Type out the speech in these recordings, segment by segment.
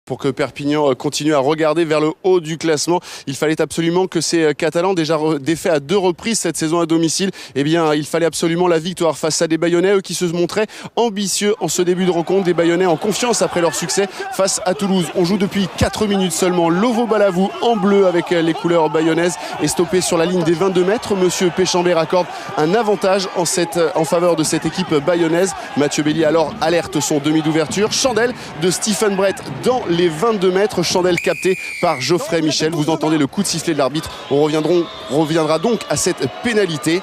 pour que Perpignan continue à regarder vers le haut du classement. Il fallait absolument que ces Catalans, déjà défaits à 2 reprises cette saison à domicile, eh bien, il fallait absolument la victoire face à des Bayonnais, eux qui se montraient ambitieux en ce début de rencontre, des Bayonnais en confiance après leur succès face à Toulouse. On joue depuis 4 minutes seulement. Lovo Balavou en bleu avec les couleurs bayonnaises est stoppé sur la ligne des 22 mètres. Monsieur Péchambert accorde un avantage en faveur de cette équipe bayonnaise. Mathieu Belli alors alerte son demi d'ouverture. Chandelle de Stephen Brett dans les 22 mètres. Chandelle capté par Geoffrey Michel. Vous entendez le coup de sifflet de l'arbitre. On reviendra donc à cette pénalité.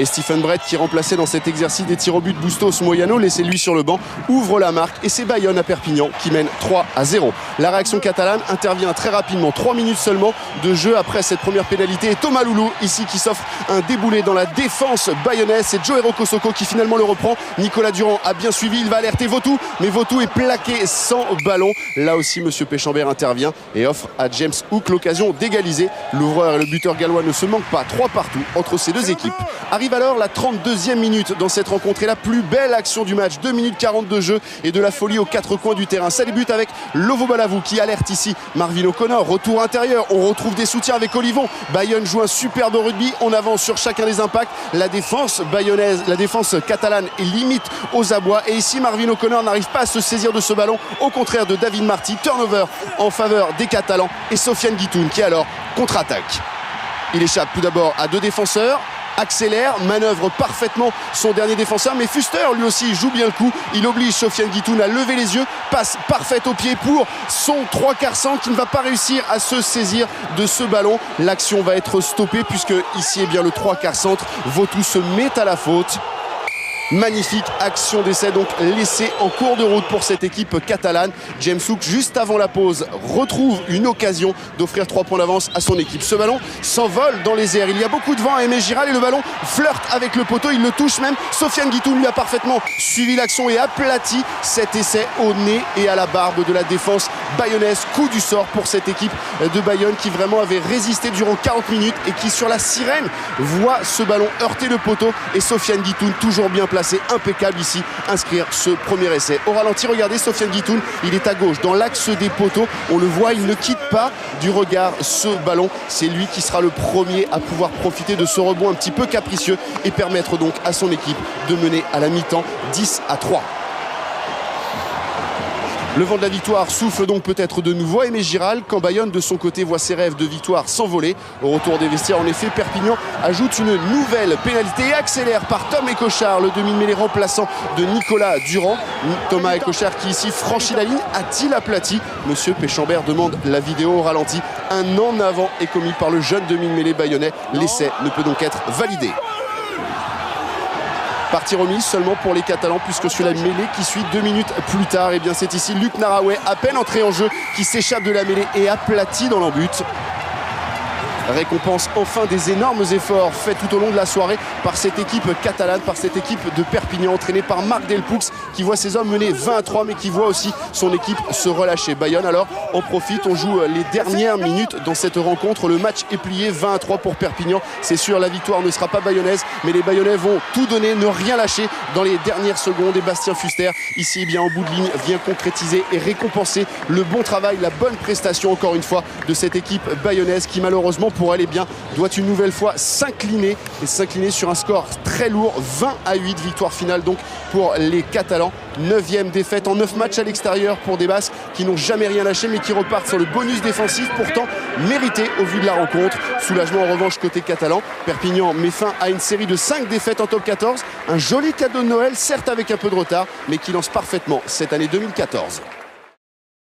Et Stephen Brett, qui remplaçait dans cet exercice des tirs au but Bustos Moyano, laissé lui sur le banc, ouvre la marque. Et c'est Bayonne à Perpignan qui mène 3-0. La réaction catalane intervient très rapidement. 3 minutes seulement de jeu après cette première pénalité. Et Thomas Loulou, ici, qui s'offre un déboulé dans la défense bayonnaise. C'est Joero Kosoko qui finalement le reprend. Nicolas Durand a bien suivi. Il va alerter Vautou. Mais Vautou est plaqué sans ballon. Là aussi, monsieur Péchambert intervient et offre à James Hook l'occasion d'égaliser. L'ouvreur et le buteur gallois ne se manquent pas. 3 partout entre ces deux équipes. Arrive alors la 32e minute dans cette rencontre et la plus belle action du match. 2 minutes 40 de jeu et de la folie aux 4 coins du terrain. Ça débute avec Lovo Balavou qui alerte ici Marvin O'Connor. Retour intérieur, on retrouve des soutiens avec Olivon. Bayonne joue un superbe rugby. On avance sur chacun des impacts. La défense bayonnaise, la défense catalane est limite aux abois. Et ici Marvin O'Connor n'arrive pas à se saisir de ce ballon. Au contraire de David Marty. Turnover en faveur des Catalans et Sofiane Guitoun qui alors contre-attaque. Il échappe tout d'abord à 2 défenseurs. Accélère, manœuvre parfaitement son dernier défenseur, mais Fuster lui aussi joue bien le coup. Il oblige Sofiane Guitoun à lever les yeux, passe parfaite au pied pour son 3/4 centre qui ne va pas réussir à se saisir de ce ballon. L'action va être stoppée puisque ici, eh bien, le 3/4 centre, Vautou se met à la faute. Magnifique action d'essai donc laissée en cours de route pour cette équipe catalane. James Hook, juste avant la pause, retrouve une occasion d'offrir 3 points d'avance à son équipe. Ce ballon s'envole dans les airs. Il y a beaucoup de vent à Aimé Giral et le ballon flirte avec le poteau. Il le touche même. Sofiane Guitoun lui a parfaitement suivi l'action et aplati cet essai au nez et à la barbe de la défense bayonnaise. Coup du sort pour cette équipe de Bayonne qui vraiment avait résisté durant 40 minutes et qui sur la sirène voit ce ballon heurter le poteau et Sofiane Guitoun toujours bien placé. Impeccable ici, inscrire ce premier essai. Au ralenti, regardez Sofiane Guitoun, il est à gauche, dans l'axe des poteaux. On le voit, il ne quitte pas du regard ce ballon. C'est lui qui sera le premier à pouvoir profiter de ce rebond un petit peu capricieux et permettre donc à son équipe de mener à la mi-temps 10-3. Le vent de la victoire souffle donc peut-être de nouveau à Aimé Giral quand Bayonne de son côté voit ses rêves de victoire s'envoler. Au retour des vestiaires, en effet, Perpignan ajoute une nouvelle pénalité et accélère par Tom Écochard, le demi-mêlée remplaçant de Nicolas Durand. Thomas Écochard qui ici franchit la ligne, a-t-il aplati? Monsieur Péchambert demande la vidéo au ralenti. Un en avant est commis par le jeune demi-mêlée bayonnais. L'essai ne peut donc être validé. Partie remise seulement pour les Catalans puisque sur la mêlée qui suit 2 minutes plus tard, et bien c'est ici Luc Naraway, à peine entré en jeu, qui s'échappe de la mêlée et aplati dans l'embut. Récompense enfin des énormes efforts faits tout au long de la soirée par cette équipe catalane, par cette équipe de Perpignan entraînée par Marc Delpoux qui voit ses hommes mener 20-3 mais qui voit aussi son équipe se relâcher. Bayonne alors en profite, on joue les dernières minutes dans cette rencontre. Le match est plié 20-3 pour Perpignan. C'est sûr, la victoire ne sera pas bayonnaise mais les Bayonnais vont tout donner, ne rien lâcher dans les dernières secondes. Et Bastien Fuster ici, eh bien, en bout de ligne, vient concrétiser et récompenser le bon travail, la bonne prestation encore une fois de cette équipe bayonnaise qui malheureusement pour elle, eh bien, doit une nouvelle fois s'incliner sur un score très lourd, 20-8, victoire finale donc pour les Catalans. 9e défaite en 9 matchs à l'extérieur pour des Basques qui n'ont jamais rien lâché mais qui repartent sur le bonus défensif pourtant mérité au vu de la rencontre. Soulagement en revanche côté catalan. Perpignan met fin à une série de 5 défaites en top 14. Un joli cadeau de Noël, certes avec un peu de retard, mais qui lance parfaitement cette année 2014.